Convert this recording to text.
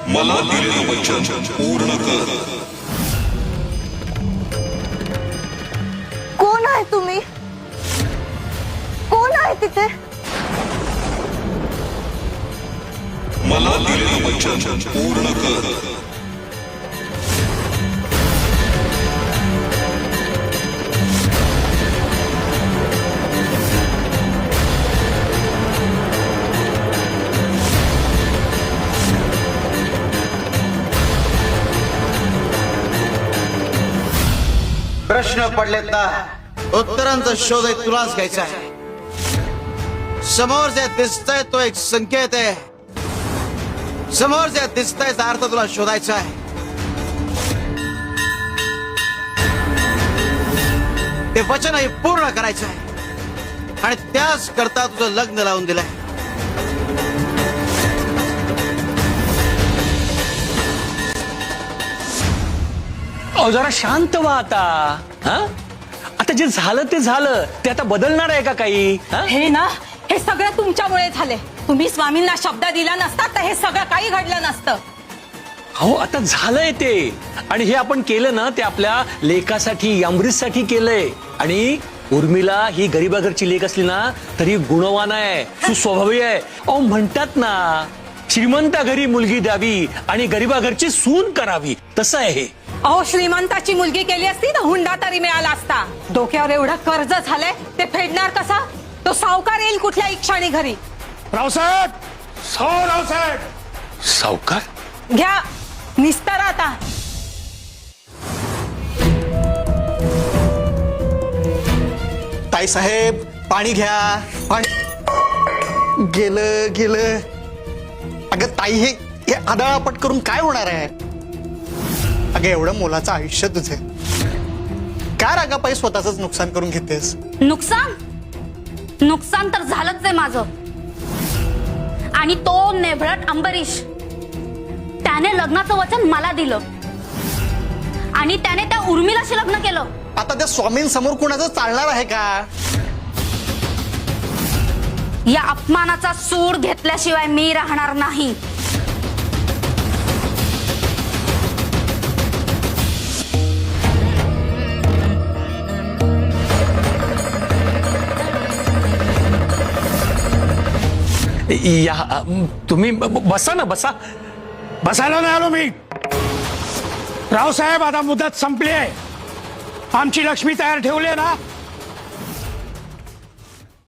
मला दिलेलं वचन पूर्ण कर. कोण आहे तुम्ही? कोण आहे तिथे? मला दिलेलं वचन पूर्ण कर. प्रश्न पडलेत ना, उत्तरांचा शोध तुलाच घ्यायचा आहे. समोर जे दिसतंय तो एक संकेत आहे. समोर जे दिसतंय त्याचा अर्थ तुला शोधायचा आहे. ते वचनही पूर्ण करायचं आहे आणि त्याच करता तुझं लग्न लावून दिलंय. जरा शांत व्हा आता. हा, आता जे झालं ते झालं. ते आता बदलणार आहे का काही? हे ना, हे सगळं तुमच्यामुळे झाले. तुम्ही स्वामींना शब्द दिला नसता तर हे सगळं काही घडलं नसतं. हो, आता झालंय ते. आणि हे आपण केलं ना, ते आपल्या लेकासाठी, अमृतसाठी केलंय. आणि उर्मिला ही गरीबाघरची लेक असली ना तरी गुणवान आहे, सुस्वभावी आहे. अहो, म्हणतात ना, श्रीमंता घरी मुलगी द्यावी आणि गरीबा घरची सून करावी. तसं आहे हे. अहो, श्रीमंताची मुलगी केली असती तर हुंडा तरी मिळाला असता. डोक्यावर एवढं कर्ज झालंय, ते फेडणार कसा? तो सावकार येईल कुठल्या क्षणी घरी. रावसाहेब, रावसाहेब, सावकार घ्या निस्तार आता. ताई साहेब, पाणी घ्या. पाणी गेलं गेलं. अगं ताई, हे आदळापट करून काय होणार आहे? अगं, एवढं मोलाचं आयुष्य तुझे, काय रागापायी स्वतःच नुकसान करून घेतेस? नुकसान तर झालंच आहे माझं. आणि तो नेभळट अंबरीश, त्याने लग्नाचं वचन मला दिलं आणि त्याने त्या उर्मिलाशी लग्न केलं. आता त्या स्वामींसमोर कुणाचं चालणार आहे का? या अपमानाचा सूड घेतल्याशिवाय मी राहणार नाही. या, तुम्ही बसा ना, बसा. बसायला नाही आलो मी. रावसाहेब, आता मुदत संपली आहे. आमची लक्ष्मी तयार ठेवली आहे ना,